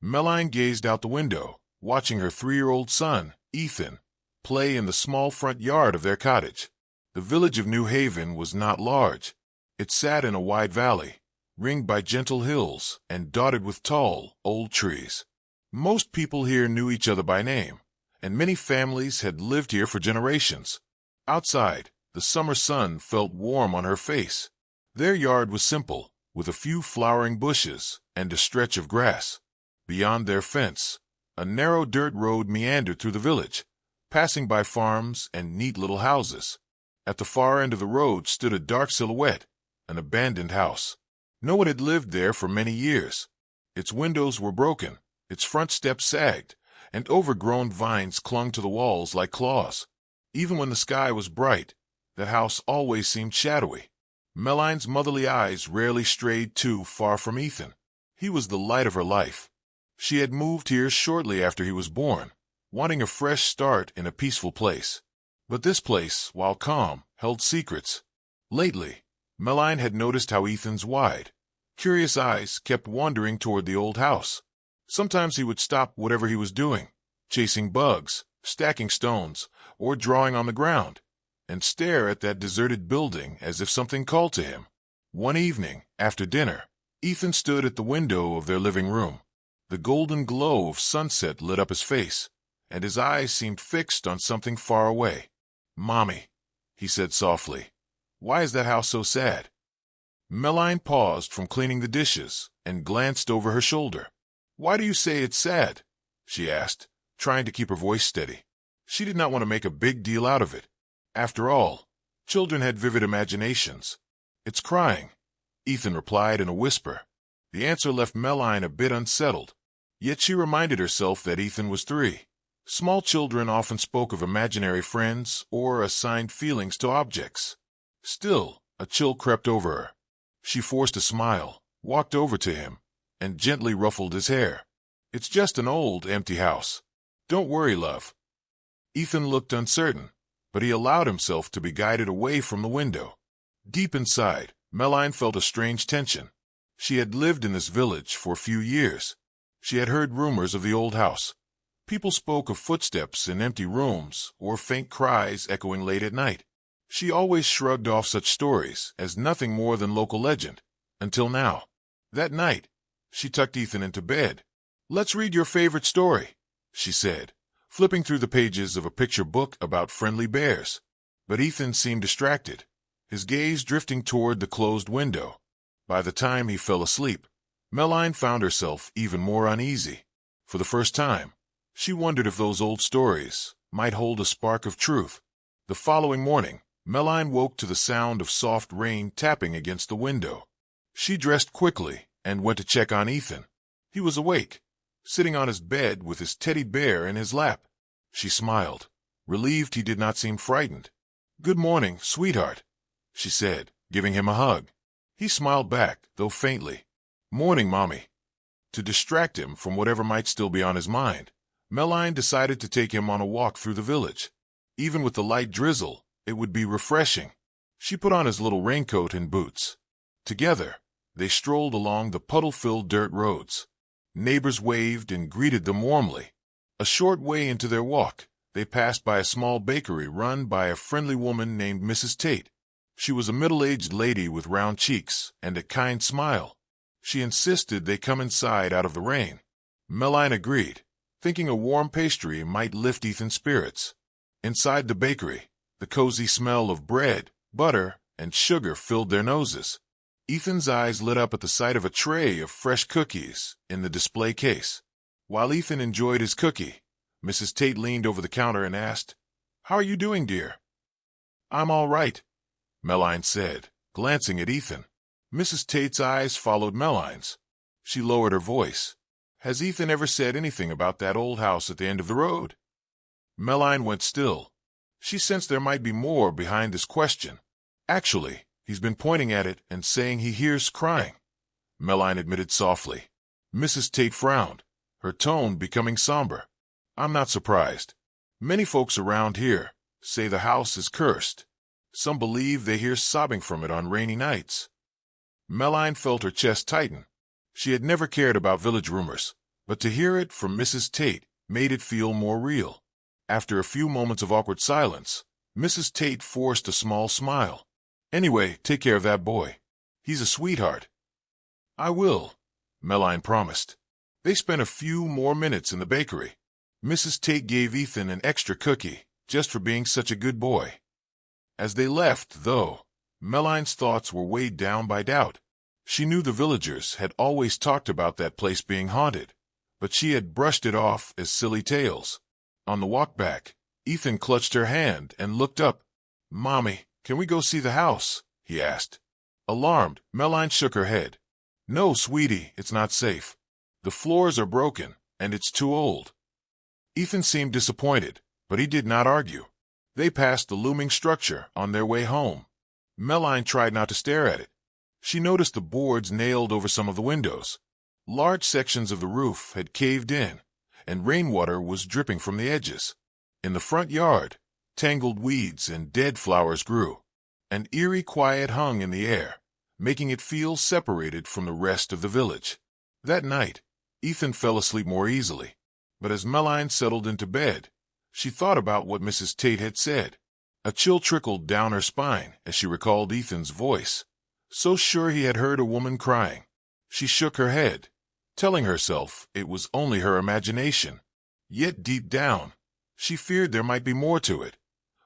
Meline gazed out the window, watching her 3-year-old son, Ethan, play in the small front yard of their cottage. The village of New Haven was not large. It sat in a wide valley, ringed by gentle hills and dotted with tall, old trees. Most people here knew each other by name, and many families had lived here for generations. Outside, the summer sun felt warm on her face. Their yard was simple, with a few flowering bushes and a stretch of grass. Beyond their fence, a narrow dirt road meandered through the village, passing by farms and neat little houses. At the far end of the road stood a dark silhouette, an abandoned house. No one had lived there for many years. Its windows were broken, its front steps sagged, and overgrown vines clung to the walls like claws. Even when the sky was bright, the house always seemed shadowy. Meline's motherly eyes rarely strayed too far from Ethan. He was the light of her life. She had moved here shortly after he was born, wanting a fresh start in a peaceful place. But this place, while calm, held secrets. Lately, Meline had noticed how Ethan's wide, curious eyes kept wandering toward the old house. Sometimes he would stop whatever he was doing, chasing bugs, stacking stones, or drawing on the ground, and stare at that deserted building as if something called to him. One evening, after dinner, Ethan stood at the window of their living room. The golden glow of sunset lit up his face, and his eyes seemed fixed on something far away. "Mommy," he said softly, "why is that house so sad?" Meline paused from cleaning the dishes and glanced over her shoulder. "Why do you say it's sad?" she asked, trying to keep her voice steady. She did not want to make a big deal out of it. After all, children had vivid imaginations. "It's crying," Ethan replied in a whisper. The answer left Meline a bit unsettled. Yet she reminded herself that Ethan was 3. Small children often spoke of imaginary friends or assigned feelings to objects. Still, a chill crept over her. She forced a smile, walked over to him, and gently ruffled his hair. "It's just an old, empty house. Don't worry, love." Ethan looked uncertain, but he allowed himself to be guided away from the window. Deep inside, Meline felt a strange tension. She had lived in this village for a few years. She had heard rumors of the old house. People spoke of footsteps in empty rooms or faint cries echoing late at night. She always shrugged off such stories as nothing more than local legend, until now. That night, she tucked Ethan into bed. "Let's read your favorite story," she said, flipping through the pages of a picture book about friendly bears. But Ethan seemed distracted, his gaze drifting toward the closed window. By the time he fell asleep, Meline found herself even more uneasy. For the first time, she wondered if those old stories might hold a spark of truth. The following morning, Meline woke to the sound of soft rain tapping against the window. She dressed quickly and went to check on Ethan. He was awake, sitting on his bed with his teddy bear in his lap. She smiled, relieved he did not seem frightened. "Good morning, sweetheart," she said, giving him a hug. He smiled back, though faintly. "Morning, Mommy." To distract him from whatever might still be on his mind, Meline decided to take him on a walk through the village. Even with the light drizzle, it would be refreshing. She put on his little raincoat and boots. Together, they strolled along the puddle-filled dirt roads. Neighbors waved and greeted them warmly. A short way into their walk, they passed by a small bakery run by a friendly woman named Mrs. Tate. She was a middle-aged lady with round cheeks and a kind smile. She insisted they come inside out of the rain. Meline agreed, thinking a warm pastry might lift Ethan's spirits. Inside the bakery, the cozy smell of bread, butter, and sugar filled their noses. Ethan's eyes lit up at the sight of a tray of fresh cookies in the display case. While Ethan enjoyed his cookie, Mrs. Tate leaned over the counter and asked, "How are you doing, dear?" "I'm all right," Meline said, glancing at Ethan. Mrs. Tate's eyes followed Meline's. She lowered her voice. "Has Ethan ever said anything about that old house at the end of the road?" Meline went still. She sensed there might be more behind this question. "Actually, he's been pointing at it and saying he hears crying," Meline admitted softly. Mrs. Tate frowned, her tone becoming somber. "I'm not surprised. Many folks around here say the house is cursed. Some believe they hear sobbing from it on rainy nights." Meline felt her chest tighten. She had never cared about village rumors, but to hear it from Mrs. Tate made it feel more real. After a few moments of awkward silence, Mrs. Tate forced a small smile. "Anyway, take care of that boy. He's a sweetheart." "I will," Melline promised. They spent a few more minutes in the bakery. Mrs. Tate gave Ethan an extra cookie, just for being such a good boy. As they left, though, Melline's thoughts were weighed down by doubt. She knew the villagers had always talked about that place being haunted, but she had brushed it off as silly tales. On the walk back, Ethan clutched her hand and looked up. "Mommy, can we go see the house?" he asked. Alarmed, Melline shook her head. "No, sweetie, it's not safe. The floors are broken, and it's too old." Ethan seemed disappointed, but he did not argue. They passed the looming structure on their way home. Melline tried not to stare at it. She noticed the boards nailed over some of the windows. Large sections of the roof had caved in, and rainwater was dripping from the edges. In the front yard, tangled weeds and dead flowers grew. An eerie quiet hung in the air, making it feel separated from the rest of the village. That night, Ethan fell asleep more easily, but as Melline settled into bed, she thought about what Mrs. Tate had said. A chill trickled down her spine as she recalled Ethan's voice, so sure he had heard a woman crying. She shook her head, telling herself it was only her imagination. Yet deep down, she feared there might be more to it,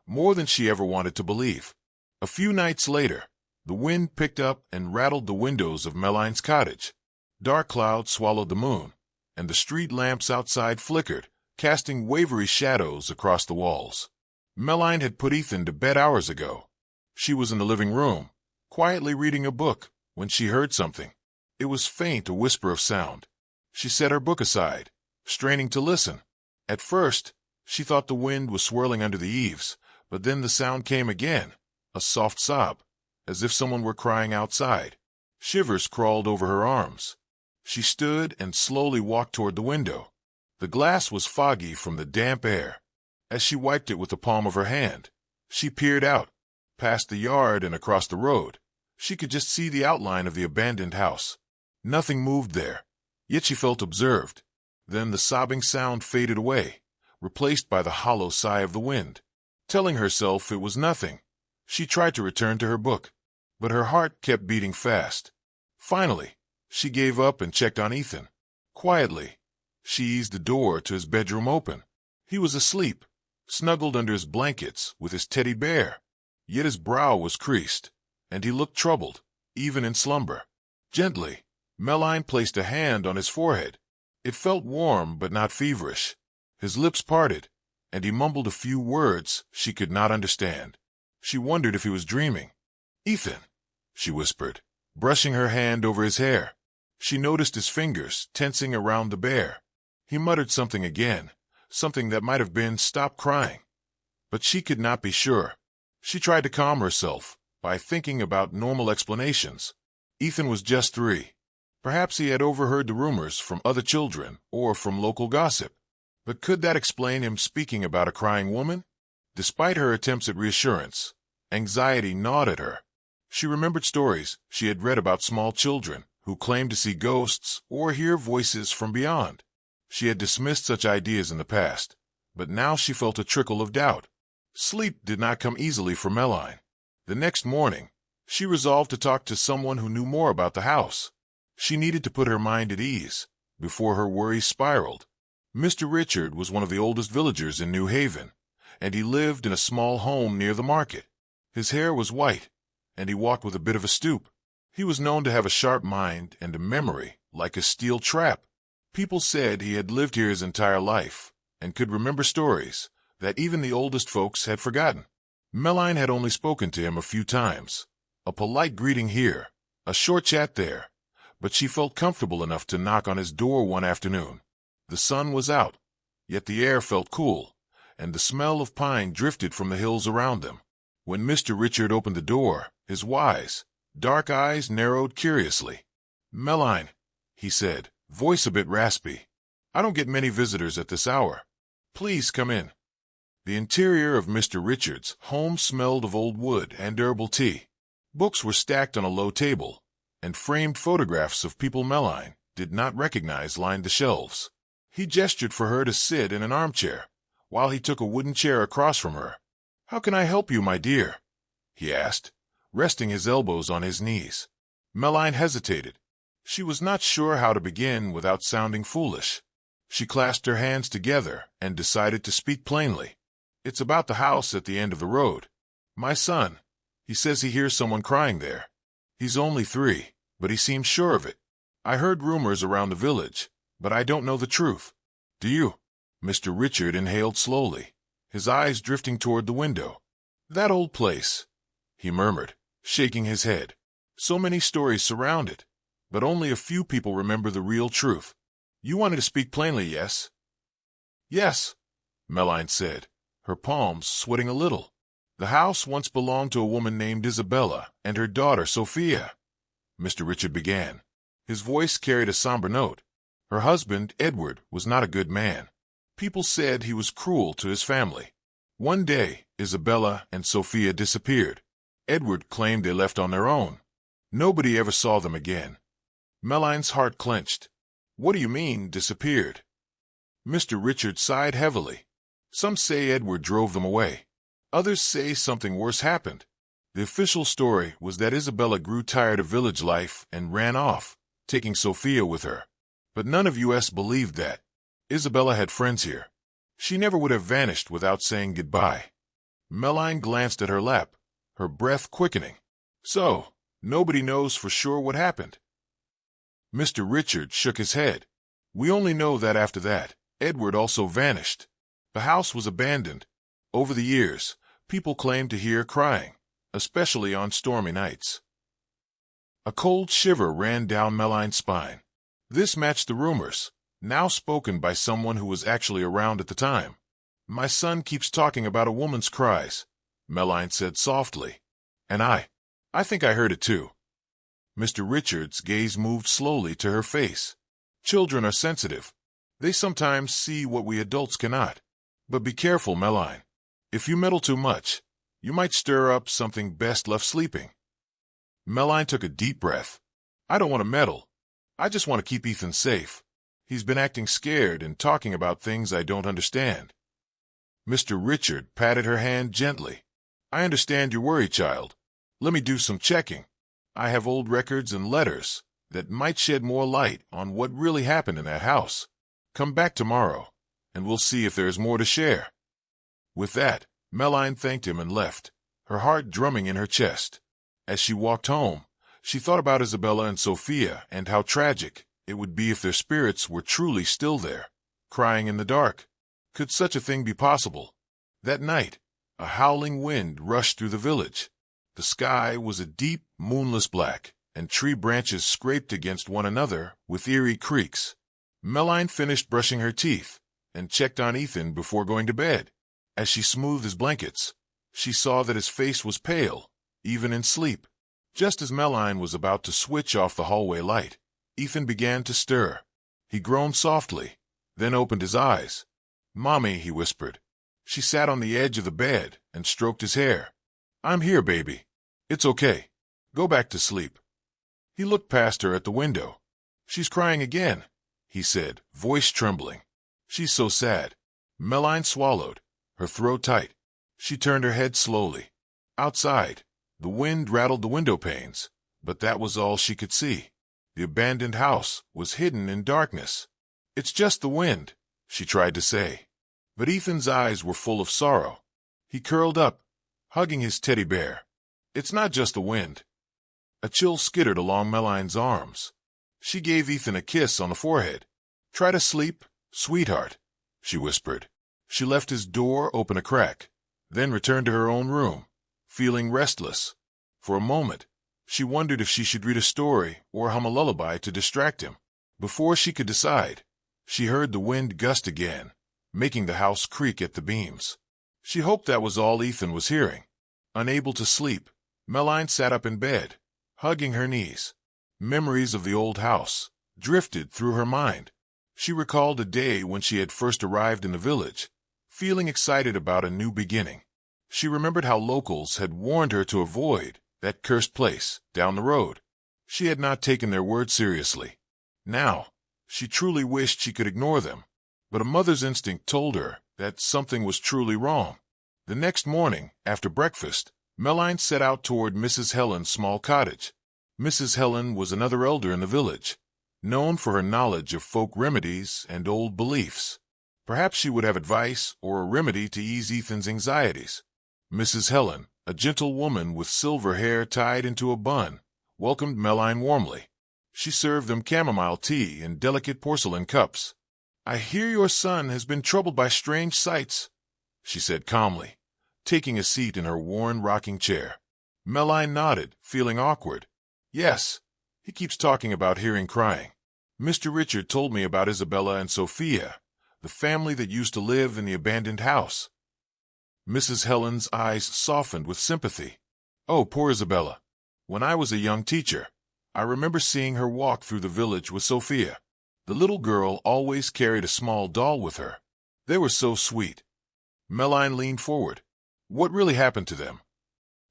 more than she ever wanted to believe. A few nights later, the wind picked up and rattled the windows of Melline's cottage. Dark clouds swallowed the moon, and the street lamps outside flickered, casting wavery shadows across the walls. Melline had put Ethan to bed hours ago. She was in the living room, quietly reading a book, when she heard something. It was faint, a whisper of sound. She set her book aside, straining to listen. At first, she thought the wind was swirling under the eaves, but then the sound came again, a soft sob, as if someone were crying outside. Shivers crawled over her arms. She stood and slowly walked toward the window. The glass was foggy from the damp air. As she wiped it with the palm of her hand, she peered out. Past the yard and across the road, she could just see the outline of the abandoned house. Nothing moved there, yet she felt observed. Then the sobbing sound faded away, replaced by the hollow sigh of the wind. Telling herself it was nothing, she tried to return to her book, but her heart kept beating fast. Finally, she gave up and checked on Ethan. Quietly, she eased the door to his bedroom open. He was asleep, snuggled under his blankets with his teddy bear. Yet his brow was creased, and he looked troubled, even in slumber. Gently, Melline placed a hand on his forehead. It felt warm but not feverish. His lips parted, and he mumbled a few words she could not understand. She wondered if he was dreaming. "Ethan," she whispered, brushing her hand over his hair. She noticed his fingers tensing around the bear. He muttered something again, something that might have been "stop crying," but she could not be sure. She tried to calm herself by thinking about normal explanations. Ethan was just 3. Perhaps he had overheard the rumors from other children or from local gossip. But could that explain him speaking about a crying woman? Despite her attempts at reassurance, anxiety gnawed at her. She remembered stories she had read about small children who claimed to see ghosts or hear voices from beyond. She had dismissed such ideas in the past, but now she felt a trickle of doubt. Sleep did not come easily for Melline. The next morning, she resolved to talk to someone who knew more about the house. She needed to put her mind at ease before her worries spiraled. Mr. Richard was one of the oldest villagers in New Haven, and he lived in a small home near the market. His hair was white, and he walked with a bit of a stoop. He was known to have a sharp mind and a memory like a steel trap. People said he had lived here his entire life and could remember stories that even the oldest folks had forgotten. Melline had only spoken to him a few times, a polite greeting here, a short chat there, but she felt comfortable enough to knock on his door one afternoon. The sun was out, yet the air felt cool, and the smell of pine drifted from the hills around them. When Mr. Richard opened the door, his wise, dark eyes narrowed curiously. "Melline," he said, voice a bit raspy, "I don't get many visitors at this hour. Please come in." The interior of Mr. Richard's home smelled of old wood and herbal tea. Books were stacked on a low table, and framed photographs of people Melline did not recognize lined the shelves. He gestured for her to sit in an armchair, while he took a wooden chair across from her. "How can I help you, my dear?" he asked, resting his elbows on his knees. Meline hesitated. She was not sure how to begin without sounding foolish. She clasped her hands together and decided to speak plainly. "It's about the house at the end of the road. My son, he says he hears someone crying there. He's only 3, but he seems sure of it. I heard rumors around the village, but I don't know the truth. Do you?" Mr. Richard inhaled slowly, his eyes drifting toward the window. "That old place," he murmured, shaking his head. "So many stories surround it, but only a few people remember the real truth. You wanted to speak plainly, yes?" "Yes," Meline said, her palms sweating a little. "The house once belonged to a woman named Isabella and her daughter Sophia," Mr. Richard began. His voice carried a somber note. "Her husband, Edward, was not a good man. People said he was cruel to his family. One day, Isabella and Sophia disappeared. Edward claimed they left on their own. Nobody ever saw them again." Meline's heart clenched. "What do you mean, disappeared?" Mr. Richard sighed heavily. "Some say Edward drove them away. Others say something worse happened. The official story was that Isabella grew tired of village life and ran off, taking Sophia with her. But none of us believed that. Isabella had friends here. She never would have vanished without saying goodbye." Meline glanced at her lap, her breath quickening. "So, nobody knows for sure what happened?" Mr. Richard shook his head. "We only know that after that, Edward also vanished. The house was abandoned. Over the years, people claimed to hear crying, especially on stormy nights." A cold shiver ran down Meline's spine. This matched the rumors, now spoken by someone who was actually around at the time. "My son keeps talking about a woman's cries," Meline said softly. "And I think I heard it too." Mr. Richard's gaze moved slowly to her face. "Children are sensitive. They sometimes see what we adults cannot. But be careful, Meline. If you meddle too much, you might stir up something best left sleeping." Meline took a deep breath. "I don't want to meddle. I just want to keep Ethan safe. He's been acting scared and talking about things I don't understand." Mr. Richard patted her hand gently. "I understand you're worried, child. Let me do some checking. I have old records and letters that might shed more light on what really happened in that house. Come back tomorrow, and we'll see if there is more to share." With that, Meline thanked him and left, her heart drumming in her chest. As she walked home, she thought about Isabella and Sophia and how tragic it would be if their spirits were truly still there, crying in the dark. Could such a thing be possible? That night, a howling wind rushed through the village. The sky was a deep, moonless black, and tree branches scraped against one another with eerie creaks. Meline finished brushing her teeth and checked on Ethan before going to bed. As she smoothed his blankets, she saw that his face was pale, even in sleep. Just as Meline was about to switch off the hallway light, Ethan began to stir. He groaned softly, then opened his eyes. "Mommy," he whispered. She sat on the edge of the bed and stroked his hair. "I'm here, baby. It's okay. Go back to sleep." He looked past her at the window. "She's crying again," he said, voice trembling. "She's so sad." Meline swallowed, her throat tight. She turned her head slowly. Outside, the wind rattled the window panes, but that was all she could see. The abandoned house was hidden in darkness. "It's just the wind," she tried to say. But Ethan's eyes were full of sorrow. He curled up, hugging his teddy bear. "It's not just the wind." A chill skittered along Meline's arms. She gave Ethan a kiss on the forehead. "Try to sleep, sweetheart," she whispered. She left his door open a crack, then returned to her own room, feeling restless. For a moment, she wondered if she should read a story or hum a lullaby to distract him. Before she could decide, she heard the wind gust again, making the house creak at the beams. She hoped that was all Ethan was hearing. Unable to sleep, Meline sat up in bed, hugging her knees. Memories of the old house drifted through her mind. She recalled a day when she had first arrived in the village, feeling excited about a new beginning. She remembered how locals had warned her to avoid that cursed place down the road. She had not taken their word seriously. Now, she truly wished she could ignore them, but a mother's instinct told her that something was truly wrong. The next morning, after breakfast, Meline set out toward Mrs. Helen's small cottage. Mrs. Helen was another elder in the village, known for her knowledge of folk remedies and old beliefs. Perhaps she would have advice or a remedy to ease Ethan's anxieties. Mrs. Helen, a gentle woman with silver hair tied into a bun, welcomed Meline warmly. She served them chamomile tea in delicate porcelain cups. "I hear your son has been troubled by strange sights," she said calmly, taking a seat in her worn rocking chair. Meline nodded, feeling awkward. "Yes, he keeps talking about hearing crying. Mr. Richard told me about Isabella and Sophia, the family that used to live in the abandoned house." Mrs. Helen's eyes softened with sympathy. "Oh, poor Isabella. When I was a young teacher, I remember seeing her walk through the village with Sophia. The little girl always carried a small doll with her. They were so sweet." Meline leaned forward. "What really happened to them?"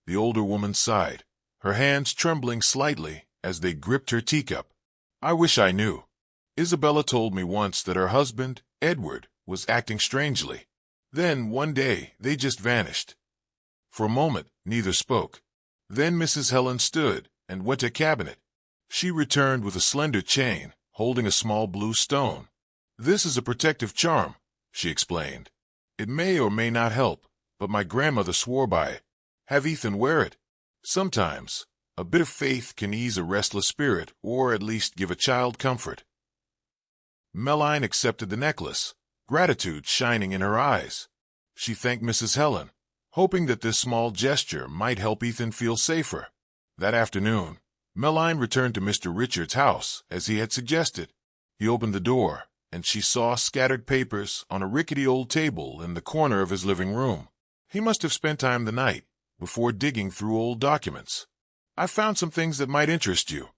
The older woman sighed, her hands trembling slightly as they gripped her teacup. "I wish I knew. Isabella told me once that her husband, Edward, was acting strangely. Then, one day, they just vanished." For a moment, neither spoke. Then Mrs. Helen stood and went to a cabinet. She returned with a slender chain, holding a small blue stone. "This is a protective charm," she explained. "It may or may not help, but my grandmother swore by it. Have Ethan wear it. Sometimes, a bit of faith can ease a restless spirit or at least give a child comfort." Meline accepted the necklace, gratitude shining in her eyes. She thanked Mrs. Helen, hoping that this small gesture might help Ethan feel safer. That afternoon, Meline returned to Mr. Richard's house, as he had suggested. He opened the door, and she saw scattered papers on a rickety old table in the corner of his living room. He must have spent time the night before digging through old documents. "I found some things that might interest you,"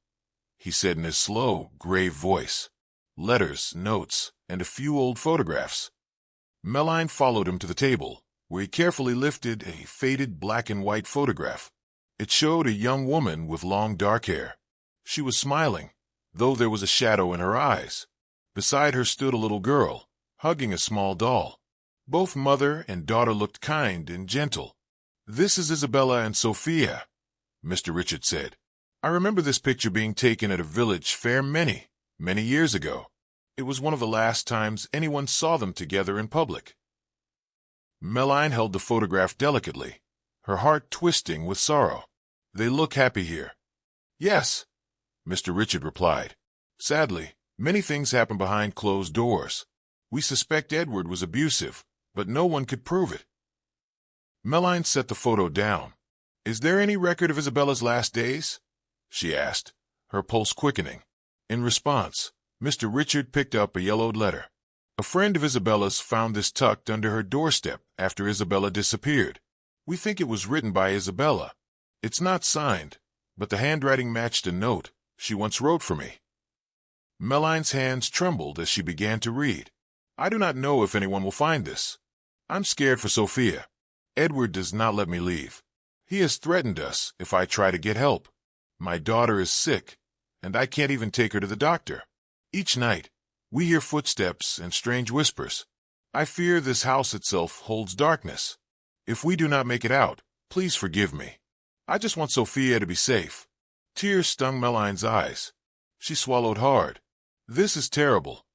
he said in his slow, grave voice. "Letters, notes, and a few old photographs." Meline followed him to the table, where he carefully lifted a faded black and white photograph. It showed a young woman with long dark hair. She was smiling, though there was a shadow in her eyes. Beside her stood a little girl, hugging a small doll. Both mother and daughter looked kind and gentle. "This is Isabella and Sophia," Mr. Richard said. "I remember this picture being taken at a village fair many, many years ago. It was one of the last times anyone saw them together in public." Meline held the photograph delicately, her heart twisting with sorrow. "They look happy here." "Yes," Mr. Richard replied. "Sadly, many things happen behind closed doors. We suspect Edward was abusive, but no one could prove it." Meline set the photo down. "Is there any record of Isabella's last days?" she asked, her pulse quickening. In response, Mr. Richard picked up a yellowed letter. "A friend of Isabella's found this tucked under her doorstep after Isabella disappeared. We think it was written by Isabella. It's not signed, but the handwriting matched a note she once wrote for me." Meline's hands trembled as she began to read. "I do not know if anyone will find this. I'm scared for Sophia. Edward does not let me leave. He has threatened us if I try to get help. My daughter is sick, and I can't even take her to the doctor. Each night, we hear footsteps and strange whispers. I fear this house itself holds darkness. If we do not make it out, please forgive me. I just want Sophia to be safe." Tears stung Meline's eyes. She swallowed hard. "This is terrible."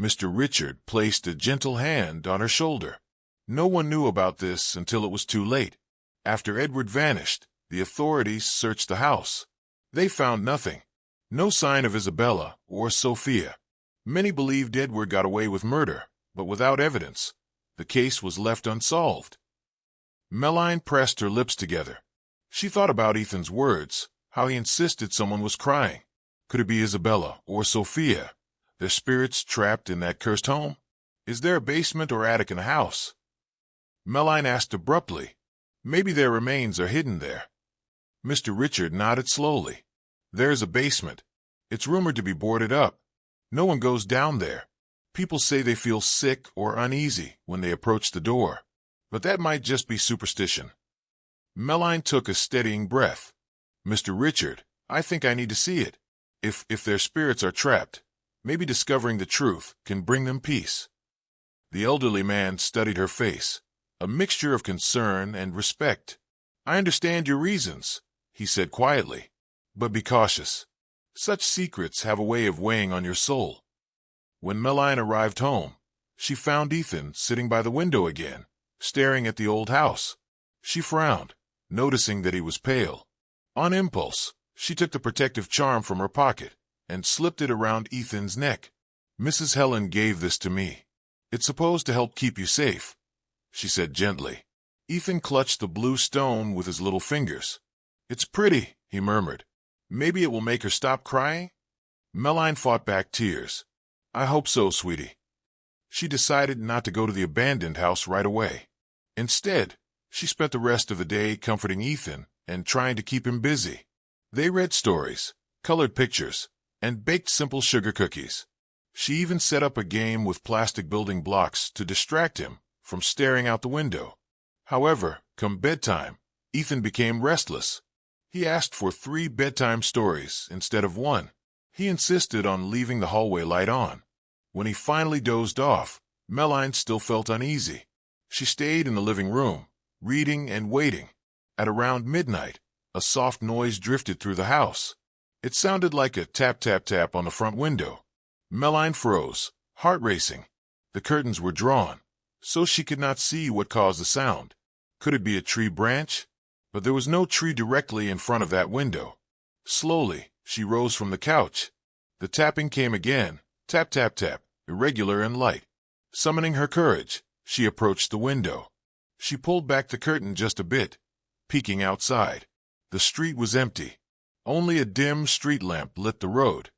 Mr. Richard placed a gentle hand on her shoulder. "No one knew about this until it was too late. After Edward vanished, the authorities searched the house. They found nothing. No sign of Isabella or Sophia. Many believed Edward got away with murder, but without evidence, the case was left unsolved." Meline pressed her lips together. She thought about Ethan's words, how he insisted someone was crying. Could it be Isabella or Sophia, their spirits trapped in that cursed home? Is there a basement or attic in the house? Meline asked abruptly. "Maybe their remains are hidden there." Mr. Richard nodded slowly. "There's a basement. It's rumored to be boarded up. No one goes down there. People say they feel sick or uneasy when they approach the door, but that might just be superstition." Meline took a steadying breath. "Mr. Richard, I think I need to see it. If their spirits are trapped, maybe discovering the truth can bring them peace." The elderly man studied her face, a mixture of concern and respect. "I understand your reasons," he said quietly. "But be cautious. Such secrets have a way of weighing on your soul." When Meline arrived home, she found Ethan sitting by the window again, staring at the old house. She frowned, noticing that he was pale. On impulse, she took the protective charm from her pocket and slipped it around Ethan's neck. "Mrs. Helen gave this to me. It's supposed to help keep you safe," she said gently. Ethan clutched the blue stone with his little fingers. "It's pretty," he murmured. "Maybe it will make her stop crying?" Meline fought back tears. "I hope so, sweetie." She decided not to go to the abandoned house right away. Instead, she spent the rest of the day comforting Ethan and trying to keep him busy. They read stories, colored pictures, and baked simple sugar cookies. She even set up a game with plastic building blocks to distract him from staring out the window. However, come bedtime, Ethan became restless. He asked for 3 bedtime stories instead of 1. He insisted on leaving the hallway light on. When he finally dozed off, Meline still felt uneasy. She stayed in the living room, reading and waiting. At around midnight, a soft noise drifted through the house. It sounded like a tap-tap-tap on the front window. Meline froze, heart racing. The curtains were drawn, so she could not see what caused the sound. Could it be a tree branch? But there was no tree directly in front of that window. Slowly, she rose from the couch. The tapping came again, tap-tap-tap, irregular and light. Summoning her courage, she approached the window. She pulled back the curtain just a bit, peeking outside. The street was empty. Only a dim street lamp lit the road.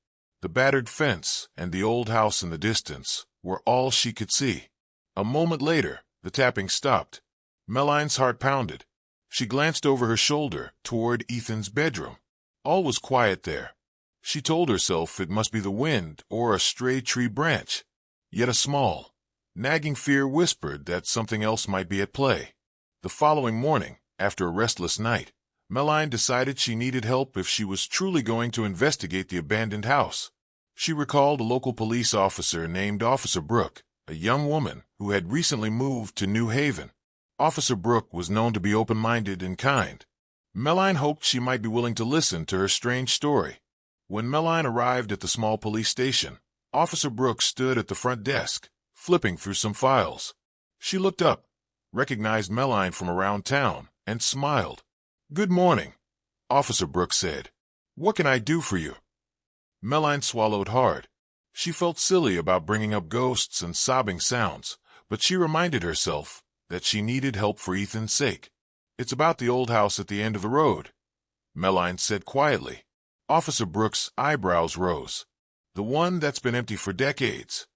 The battered fence and the old house in the distance were all she could see. A moment later, the tapping stopped. Meline's heart pounded. She glanced over her shoulder toward Ethan's bedroom. All was quiet there. She told herself it must be the wind or a stray tree branch. Yet a small, nagging fear whispered that something else might be at play. The following morning, after a restless night, Meline decided she needed help if she was truly going to investigate the abandoned house. She recalled a local police officer named Officer Brooke, a young woman who had recently moved to New Haven. Officer Brooke was known to be open-minded and kind. Meline hoped she might be willing to listen to her strange story. When Meline arrived at the small police station, Officer Brooke stood at the front desk, flipping through some files. She looked up, recognized Meline from around town, and smiled. "Good morning," Officer Brooke said. "What can I do for you?" Meline swallowed hard. She felt silly about bringing up ghosts and sobbing sounds, but she reminded herself that she needed help for Ethan's sake. "It's about the old house at the end of the road," Meline said quietly. Officer Brooke's eyebrows rose. "The one that's been empty for decades."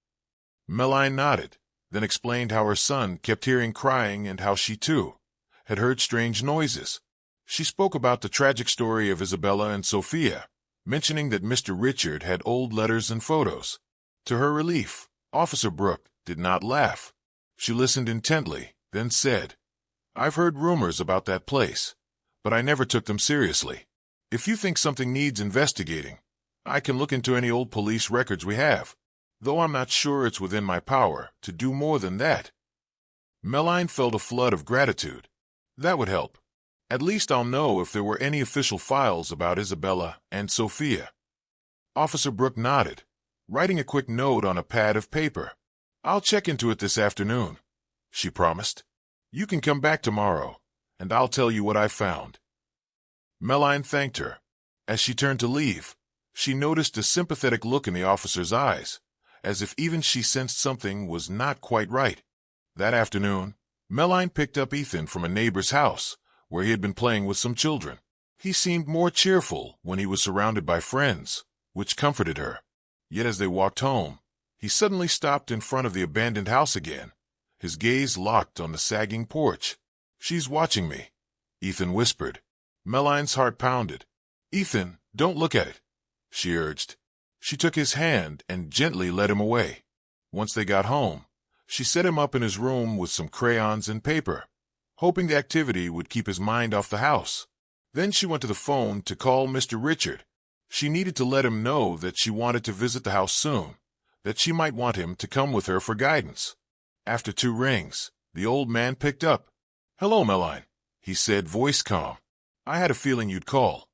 Meline nodded, then explained how her son kept hearing crying and how she, too, had heard strange noises. She spoke about the tragic story of Isabella and Sophia, mentioning that Mr. Richard had old letters and photos. To her relief, Officer Brooke did not laugh. She listened intently, then said, "I've heard rumors about that place, but I never took them seriously. If you think something needs investigating, I can look into any old police records we have, though I'm not sure it's within my power to do more than that." Meline felt a flood of gratitude. That would help. At least I'll know if there were any official files about Isabella and Sophia. Officer Brooke nodded, writing a quick note on a pad of paper. "I'll check into it this afternoon," she promised. "You can come back tomorrow, and I'll tell you what I found." Meline thanked her. As she turned to leave, she noticed a sympathetic look in the officer's eyes, as if even she sensed something was not quite right. That afternoon, Meline picked up Ethan from a neighbor's house, where he had been playing with some children. He seemed more cheerful when he was surrounded by friends, which comforted her. Yet as they walked home, he suddenly stopped in front of the abandoned house again, his gaze locked on the sagging porch. "She's watching me," Ethan whispered. Meline's heart pounded. "Ethan, don't look at it," she urged. She took his hand and gently led him away. Once they got home, she set him up in his room with some crayons and paper, hoping the activity would keep his mind off the house. Then she went to the phone to call Mr. Richard. She needed to let him know that she wanted to visit the house soon, that she might want him to come with her for guidance. After 2 rings, the old man picked up. "Hello, Meline," he said, voice calm. "I had a feeling you'd call."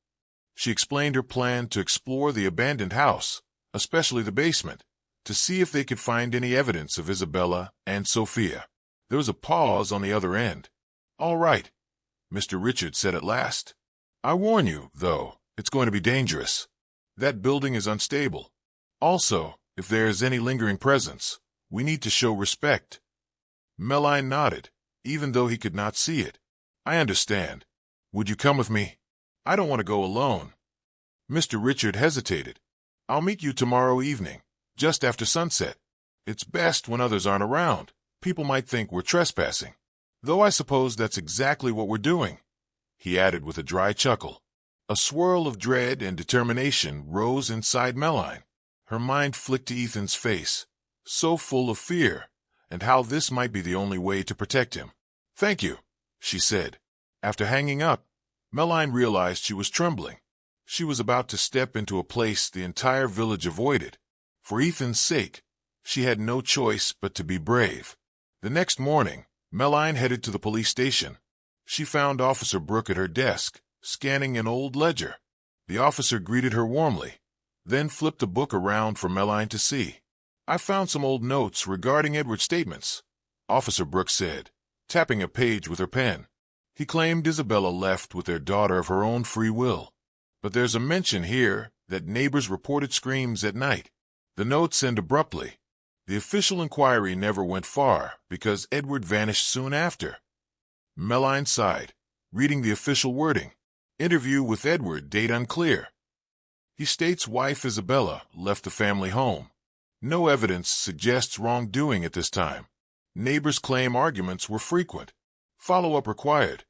She explained her plan to explore the abandoned house, especially the basement, to see if they could find any evidence of Isabella and Sophia. There was a pause on the other end. "All right," Mr. Richard said at last. "I warn you, though, it's going to be dangerous. That building is unstable. Also, if there is any lingering presence, we need to show respect." Meline nodded, even though he could not see it. "I understand. Would you come with me? I don't want to go alone." Mr. Richard hesitated. "I'll meet you tomorrow evening, just after sunset. It's best when others aren't around. People might think we're trespassing. Though I suppose that's exactly what we're doing," he added with a dry chuckle. A swirl of dread and determination rose inside Meline. Her mind flicked to Ethan's face, so full of fear, and how this might be the only way to protect him. "Thank you," she said. After hanging up, Meline realized she was trembling. She was about to step into a place the entire village avoided. For Ethan's sake, she had no choice but to be brave. The next morning, Meline headed to the police station. She found Officer Brooke at her desk, scanning an old ledger. The officer greeted her warmly, then flipped a book around for Meline to see. "I found some old notes regarding Edward's statements," Officer Brooke said, tapping a page with her pen. "He claimed Isabella left with their daughter of her own free will. But there's a mention here that neighbors reported screams at night." The notes end abruptly. The official inquiry never went far because Edward vanished soon after. Meline sighed, reading the official wording. Interview with Edward, date unclear. He states wife Isabella left the family home. No evidence suggests wrongdoing at this time. Neighbors claim arguments were frequent. Follow-up required.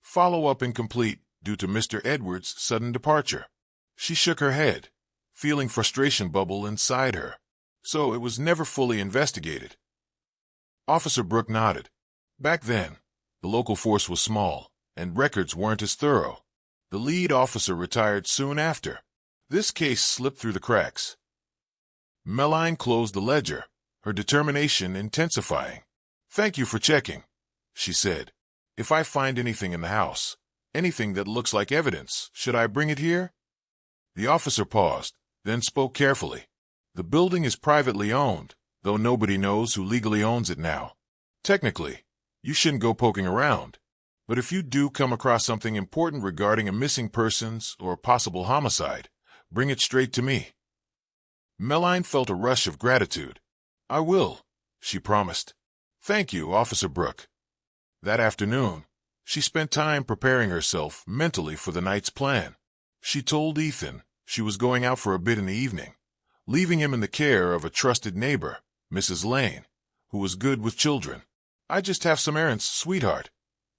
Follow-up incomplete due to Mr. Edwards' sudden departure. She shook her head, feeling frustration bubble inside her. So it was never fully investigated. Officer Brooke nodded. Back then, the local force was small, and records weren't as thorough. The lead officer retired soon after. This case slipped through the cracks. Meline closed the ledger, her determination intensifying. "Thank you for checking," she said. "If I find anything in the house, anything that looks like evidence, should I bring it here?" The officer paused, then spoke carefully. "The building is privately owned, though nobody knows who legally owns it now. Technically, you shouldn't go poking around. But if you do come across something important regarding a missing persons or possible homicide, bring it straight to me." Meline felt a rush of gratitude. "I will," she promised. "Thank you, Officer Brooke." That afternoon, she spent time preparing herself mentally for the night's plan. She told Ethan she was going out for a bit in the evening, leaving him in the care of a trusted neighbor, Mrs. Lane, who was good with children. "I just have some errands, sweetheart,"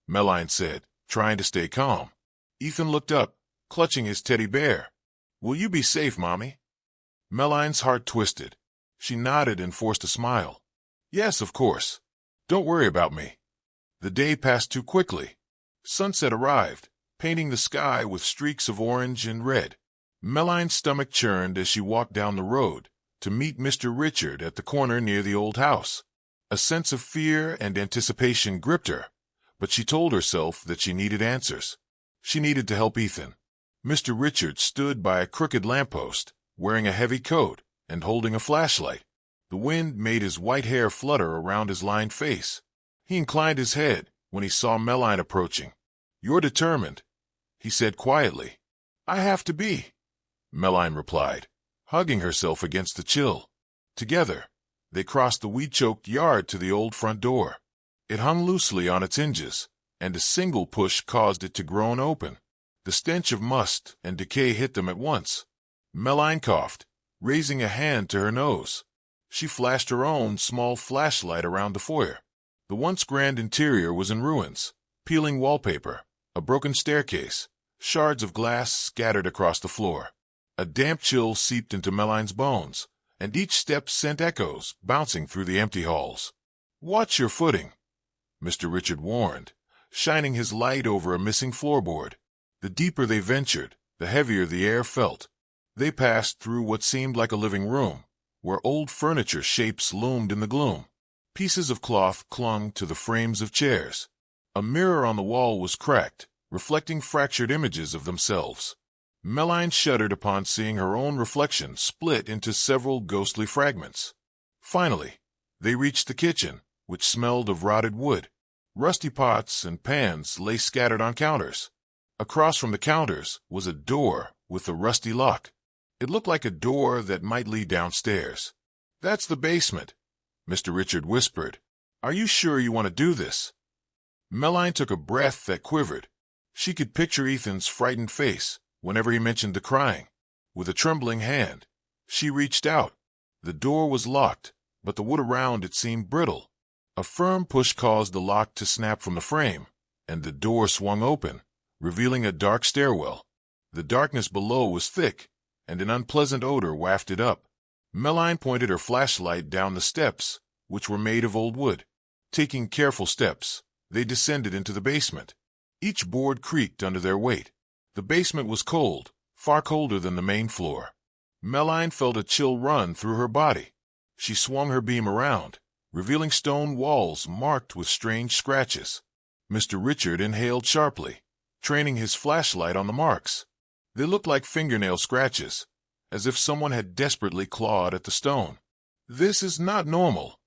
Meline said, trying to stay calm. Ethan looked up, clutching his teddy bear. "Will you be safe, Mommy?" Meline's heart twisted. She nodded and forced a smile. "Yes, of course. Don't worry about me." The day passed too quickly. Sunset arrived, painting the sky with streaks of orange and red. Meline's stomach churned as she walked down the road to meet Mr. Richard at the corner near the old house. A sense of fear and anticipation gripped her, but she told herself that she needed answers. She needed to help Ethan. Mr. Richard stood by a crooked lamppost, wearing a heavy coat and holding a flashlight. The wind made his white hair flutter around his lined face. He inclined his head when he saw Meline approaching. "You're determined," he said quietly. "I have to be," Meline replied, hugging herself against the chill. Together, they crossed the weed-choked yard to the old front door. It hung loosely on its hinges, and a single push caused it to groan open. The stench of must and decay hit them at once. Meline coughed, raising a hand to her nose. She flashed her own small flashlight around the foyer. The once grand interior was in ruins. Peeling wallpaper, a broken staircase, shards of glass scattered across the floor. A damp chill seeped into Meline's bones, and each step sent echoes bouncing through the empty halls. "Watch your footing," Mr. Richard warned, shining his light over a missing floorboard. The deeper they ventured, the heavier the air felt. They passed through what seemed like a living room, where old furniture shapes loomed in the gloom. Pieces of cloth clung to the frames of chairs. A mirror on the wall was cracked, reflecting fractured images of themselves. Melline shuddered upon seeing her own reflection split into several ghostly fragments. Finally, they reached the kitchen, which smelled of rotted wood. Rusty pots and pans lay scattered on counters. Across from the counters was a door with a rusty lock. It looked like a door that might lead downstairs. "That's the basement," Mr. Richard whispered. "Are you sure you want to do this?" Melline took a breath that quivered. She could picture Ethan's frightened face whenever he mentioned the crying. With a trembling hand, she reached out. The door was locked, but the wood around it seemed brittle. A firm push caused the lock to snap from the frame, and the door swung open, revealing a dark stairwell. The darkness below was thick, and an unpleasant odor wafted up. Melline pointed her flashlight down the steps, which were made of old wood. Taking careful steps, they descended into the basement. Each board creaked under their weight. The basement was cold, far colder than the main floor. Melline felt a chill run through her body. She swung her beam around, revealing stone walls marked with strange scratches. Mr. Richard inhaled sharply, training his flashlight on the marks. They looked like fingernail scratches, as if someone had desperately clawed at the stone. "This is not normal,"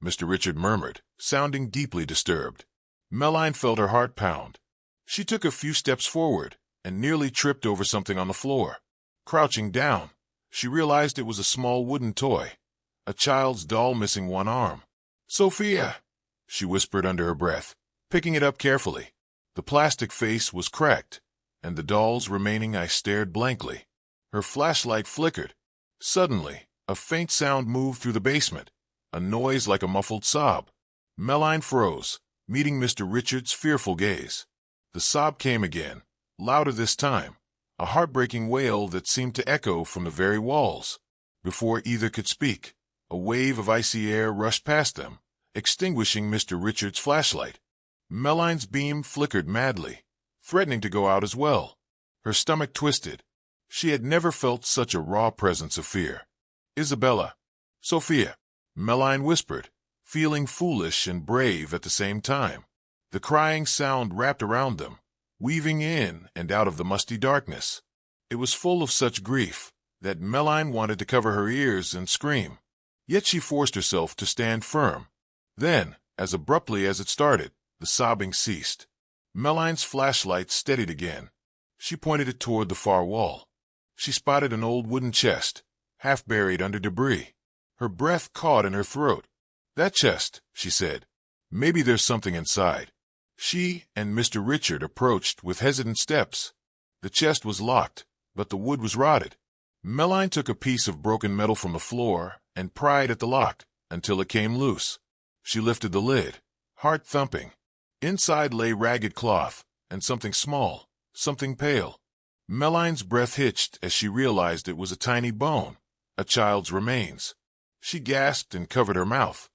Mr. Richard murmured, sounding deeply disturbed. Melline felt her heart pound. She took a few steps forward and nearly tripped over something on the floor. Crouching down, she realized it was a small wooden toy, a child's doll missing one arm. "Sophia," she whispered under her breath, picking it up carefully. The plastic face was cracked, and the doll's remaining eye stared blankly. Her flashlight flickered. Suddenly, a faint sound moved through the basement, a noise like a muffled sob. Melline froze, meeting Mr. Richard's fearful gaze. The sob came again, louder this time, a heartbreaking wail that seemed to echo from the very walls. Before either could speak, a wave of icy air rushed past them, extinguishing Mr. Richard's flashlight. Melline's beam flickered madly, threatening to go out as well. Her stomach twisted. She had never felt such a raw presence of fear. "Isabella." "Sophia," Melline whispered, feeling foolish and brave at the same time. The crying sound wrapped around them, weaving in and out of the musty darkness. It was full of such grief that Melline wanted to cover her ears and scream. Yet she forced herself to stand firm. Then, as abruptly as it started, the sobbing ceased. Melline's flashlight steadied again. She pointed it toward the far wall. She spotted an old wooden chest, half buried under debris. Her breath caught in her throat. "That chest," she said. "Maybe there's something inside." She and Mr. Richard approached with hesitant steps. The chest was locked, but the wood was rotted. Melline took a piece of broken metal from the floor and pried at the lock until it came loose. She lifted the lid, heart thumping. Inside lay ragged cloth and something small, something pale. Melline's breath hitched as she realized it was a tiny bone, a child's remains. She gasped and covered her mouth.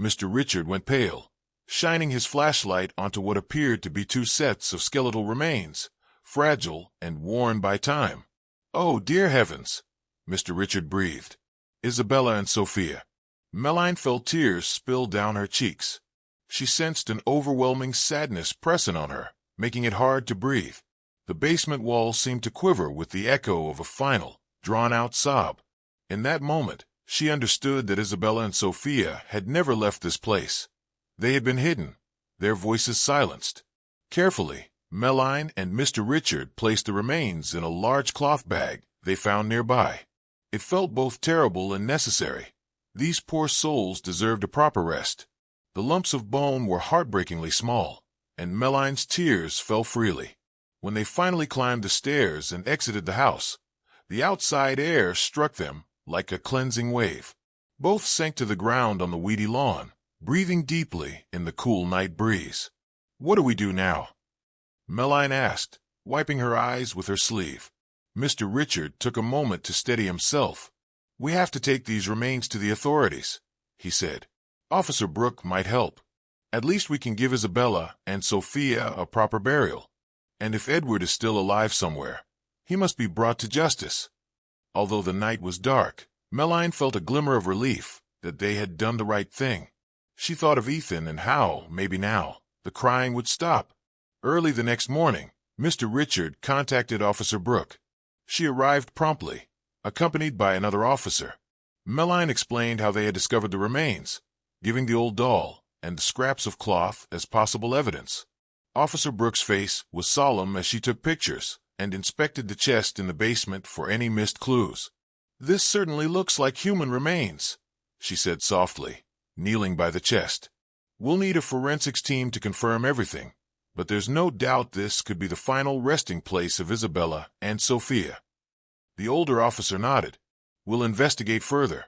Mr. Richard went pale, shining his flashlight onto what appeared to be two sets of skeletal remains, fragile and worn by time. "Oh, dear heavens," Mr. Richard breathed. "Isabella and Sophia." Melline felt tears spill down her cheeks. She sensed an overwhelming sadness pressing on her, making it hard to breathe. The basement wall seemed to quiver with the echo of a final, drawn-out sob. In that moment, she understood that Isabella and Sophia had never left this place. They had been hidden, their voices silenced. Carefully, Melline and Mr. Richard placed the remains in a large cloth bag they found nearby. It felt both terrible and necessary. These poor souls deserved a proper rest. The lumps of bone were heartbreakingly small, and Melline's tears fell freely. When they finally climbed the stairs and exited the house, the outside air struck them like a cleansing wave. Both sank to the ground on the weedy lawn, breathing deeply in the cool night breeze. "What do we do now?" Melline asked, wiping her eyes with her sleeve. Mr. Richard took a moment to steady himself. "We have to take these remains to the authorities," he said. "Officer Brooke might help. At least we can give Isabella and Sophia a proper burial. And if Edward is still alive somewhere, he must be brought to justice." Although the night was dark, Melline felt a glimmer of relief that they had done the right thing. She thought of Ethan and how, maybe now, the crying would stop. Early the next morning, Mr. Richard contacted Officer Brooke. She arrived promptly, accompanied by another officer. Melline explained how they had discovered the remains, giving the old doll and the scraps of cloth as possible evidence. Officer Brooke's face was solemn as she took pictures and inspected the chest in the basement for any missed clues. "This certainly looks like human remains," she said softly, kneeling by the chest. "We'll need a forensics team to confirm everything, but there's no doubt this could be the final resting place of Isabella and Sophia." The older officer nodded. "We'll investigate further.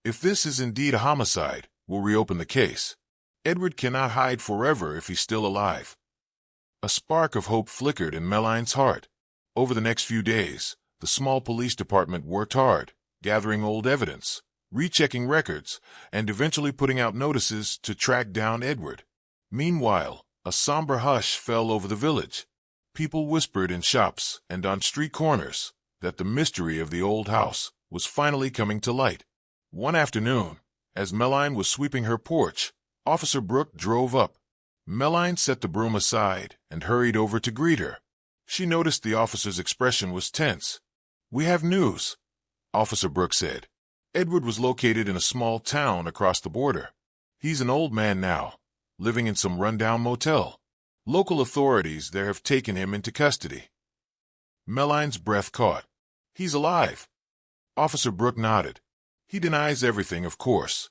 If this is indeed a homicide, we'll reopen the case. Edward cannot hide forever if he's still alive." A spark of hope flickered in Melline's heart. Over the next few days, the small police department worked hard, gathering old evidence, rechecking records, and eventually putting out notices to track down Edward. Meanwhile, a somber hush fell over the village. People whispered in shops and on street corners that the mystery of the old house was finally coming to light. One afternoon, as Melline was sweeping her porch, Officer Brooke drove up. Melline set the broom aside and hurried over to greet her. She noticed the officer's expression was tense. "We have news," Officer Brooke said. "Edward was located in a small town across the border. He's an old man now, living in some rundown motel. Local authorities there have taken him into custody." Melline's breath caught. "He's alive?" Officer Brooke nodded. "He denies everything, of course.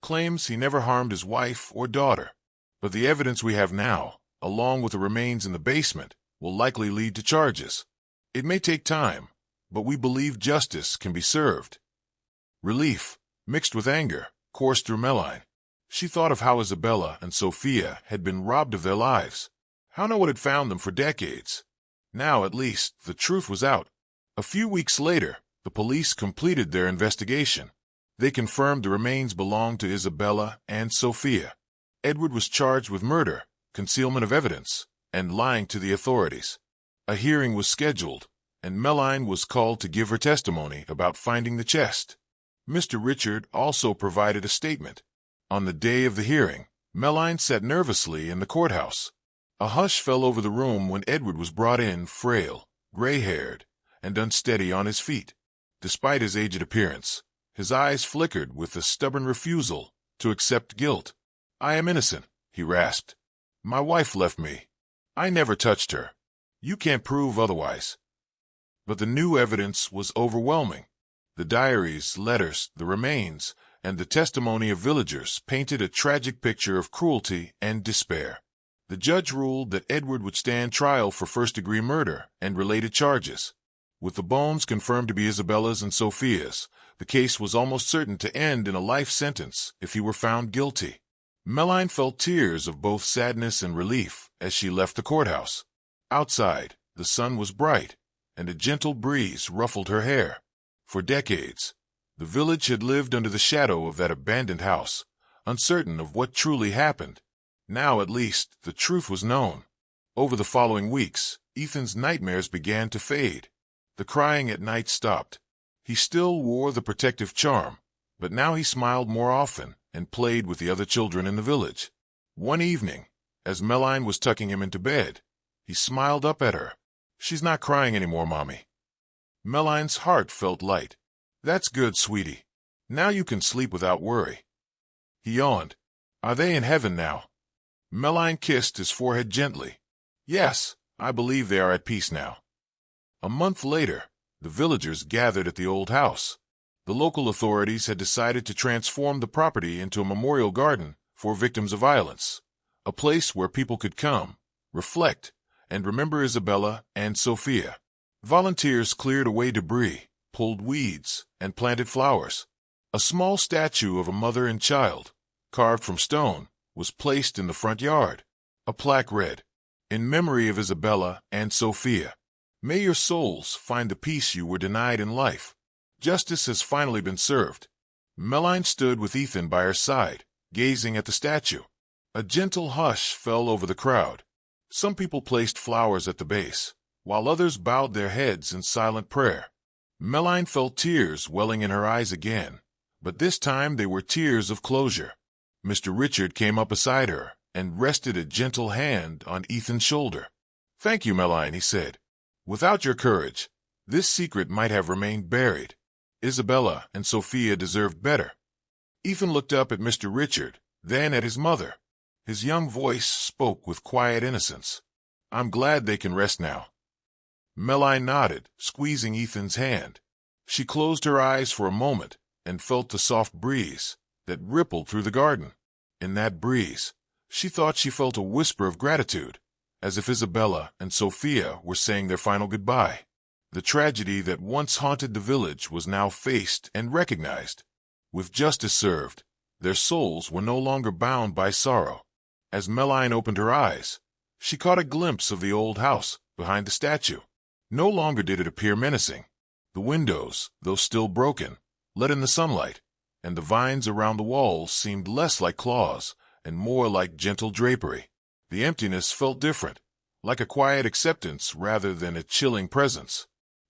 Claims he never harmed his wife or daughter. But the evidence we have now, along with the remains in the basement, will likely lead to charges. It may take time, but we believe justice can be served." Relief, mixed with anger, coursed through Melline. She thought of how Isabella and Sophia had been robbed of their lives, how no one had found them for decades. Now, at least, the truth was out. A few weeks later, the police completed their investigation. They confirmed the remains belonged to Isabella and Sophia. Edward was charged with murder, concealment of evidence, and lying to the authorities. A hearing was scheduled, and Melline was called to give her testimony about finding the chest. Mr. Richard also provided a statement. On the day of the hearing, Melline sat nervously in the courthouse. A hush fell over the room when Edward was brought in, frail, gray-haired, and unsteady on his feet. Despite his aged appearance, his eyes flickered with a stubborn refusal to accept guilt. "I am innocent," he rasped. "My wife left me. I never touched her. You can't prove otherwise." But the new evidence was overwhelming. The diaries, letters, the remains, and the testimony of villagers painted a tragic picture of cruelty and despair. The judge ruled that Edward would stand trial for first-degree murder and related charges. With the bones confirmed to be Isabella's and Sophia's, the case was almost certain to end in a life sentence if he were found guilty. Melline felt tears of both sadness and relief as she left the courthouse. Outside, the sun was bright, and a gentle breeze ruffled her hair. For decades, the village had lived under the shadow of that abandoned house, uncertain of what truly happened. Now, at least, the truth was known. Over the following weeks, Ethan's nightmares began to fade. The crying at night stopped. He still wore the protective charm, but now he smiled more often and played with the other children in the village. One evening, as Melline was tucking him into bed, he smiled up at her. "She's not crying anymore, Mommy." Melline's heart felt light. "That's good, sweetie. Now you can sleep without worry." He yawned. "Are they in heaven now?" Melline kissed his forehead gently. "Yes, I believe they are at peace now." A month later, the villagers gathered at the old house. The local authorities had decided to transform the property into a memorial garden for victims of violence, a place where people could come, reflect, and remember Isabella and Sophia. Volunteers cleared away debris, pulled weeds, and planted flowers. A small statue of a mother and child, carved from stone, was placed in the front yard. A plaque read, "In memory of Isabella and Sophia. May your souls find the peace you were denied in life. Justice has finally been served." Melline stood with Ethan by her side, gazing at the statue. A gentle hush fell over the crowd. Some people placed flowers at the base, while others bowed their heads in silent prayer. Melline felt tears welling in her eyes again, but this time they were tears of closure. Mr. Richard came up beside her and rested a gentle hand on Ethan's shoulder. "Thank you, Meline," he said. "Without your courage, this secret might have remained buried. Isabella and Sophia deserved better." Ethan looked up at Mr. Richard, then at his mother. His young voice spoke with quiet innocence. "I'm glad they can rest now." Meline nodded, squeezing Ethan's hand. She closed her eyes for a moment and felt the soft breeze that rippled through the garden. In that breeze, she thought she felt a whisper of gratitude, as if Isabella and Sophia were saying their final goodbye. The tragedy that once haunted the village was now faced and recognized. With justice served, their souls were no longer bound by sorrow. As Meline opened her eyes, she caught a glimpse of the old house behind the statue. No longer did it appear menacing. The windows, though still broken, let in the sunlight, and the vines around the walls seemed less like claws and more like gentle drapery. The emptiness felt different, like a quiet acceptance rather than a chilling presence.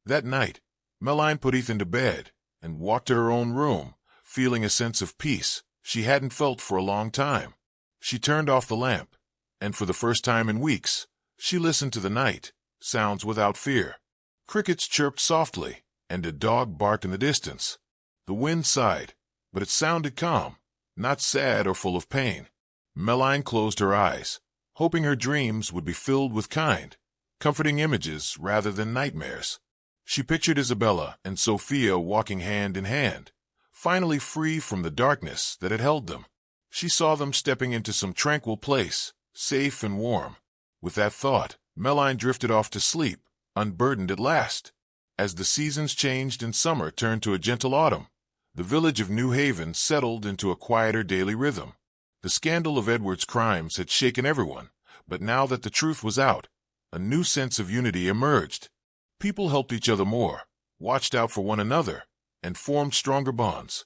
That night, Meline put Ethan to bed and walked to her own room, feeling a sense of peace she hadn't felt for a long time. She turned off the lamp, and for the first time in weeks, she listened to the night sounds without fear. Crickets chirped softly, and a dog barked in the distance. The wind sighed, but it sounded calm, not sad or full of pain. Meline closed her eyes, hoping her dreams would be filled with kind, comforting images rather than nightmares. She pictured Isabella and Sophia walking hand in hand, finally free from the darkness that had held them. She saw them stepping into some tranquil place, safe and warm. With that thought, Meline drifted off to sleep, unburdened at last. As the seasons changed and summer turned to a gentle autumn, the village of New Haven settled into a quieter daily rhythm. The scandal of Edward's crimes had shaken everyone, but now that the truth was out, a new sense of unity emerged. People helped each other more, watched out for one another, and formed stronger bonds.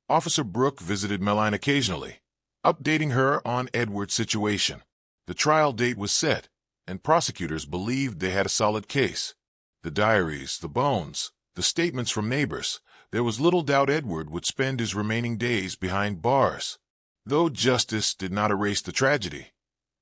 Officer Brooke visited Meline occasionally, updating her on Edward's situation. The trial date was set, and prosecutors believed they had a solid case. The diaries, the bones, the statements from neighbors, there was little doubt Edward would spend his remaining days behind bars. Though justice did not erase the tragedy,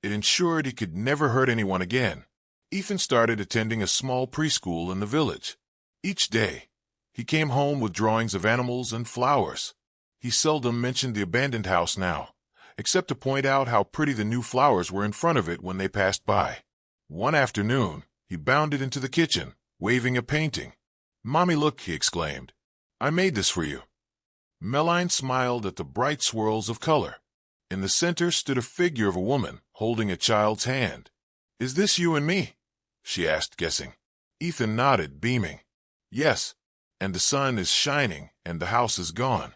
it ensured he could never hurt anyone again. Ethan started attending a small preschool in the village. Each day, he came home with drawings of animals and flowers. He seldom mentioned the abandoned house now, except to point out how pretty the new flowers were in front of it when they passed by. One afternoon, he bounded into the kitchen, waving a painting. "Mommy, look," he exclaimed. "I made this for you." Meline smiled at the bright swirls of color. In the center stood a figure of a woman holding a child's hand. "Is this you and me?" she asked, guessing. Ethan nodded, beaming. "Yes, and the sun is shining and the house is gone."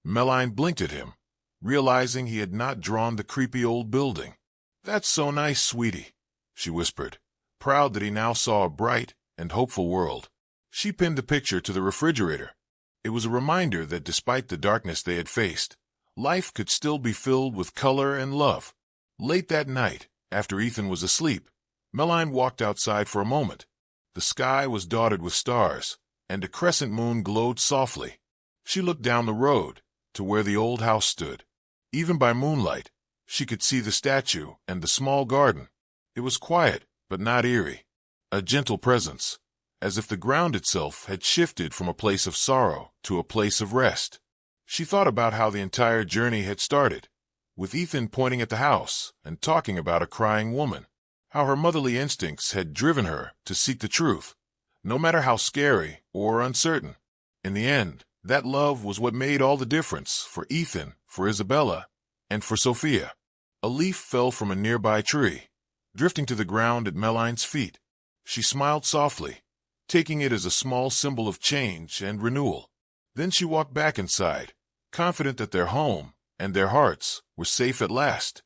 Meline blinked at him, realizing he had not drawn the creepy old building. "That's so nice, sweetie," she whispered, proud that he now saw a bright and hopeful world. She pinned the picture to the refrigerator. It was a reminder that despite the darkness they had faced, life could still be filled with color and love. Late that night, after Ethan was asleep, Meline walked outside for a moment. The sky was dotted with stars, and a crescent moon glowed softly. She looked down the road, to where the old house stood. Even by moonlight, she could see the statue and the small garden. It was quiet, but not eerie. A gentle presence, as if the ground itself had shifted from a place of sorrow to a place of rest. She thought about how the entire journey had started, with Ethan pointing at the house and talking about a crying woman, how her motherly instincts had driven her to seek the truth, no matter how scary or uncertain. In the end, that love was what made all the difference for Ethan, for Isabella, and for Sophia. A leaf fell from a nearby tree, drifting to the ground at Meline's feet. She smiled softly, taking it as a small symbol of change and renewal. Then she walked back inside, confident that their home and their hearts were safe at last.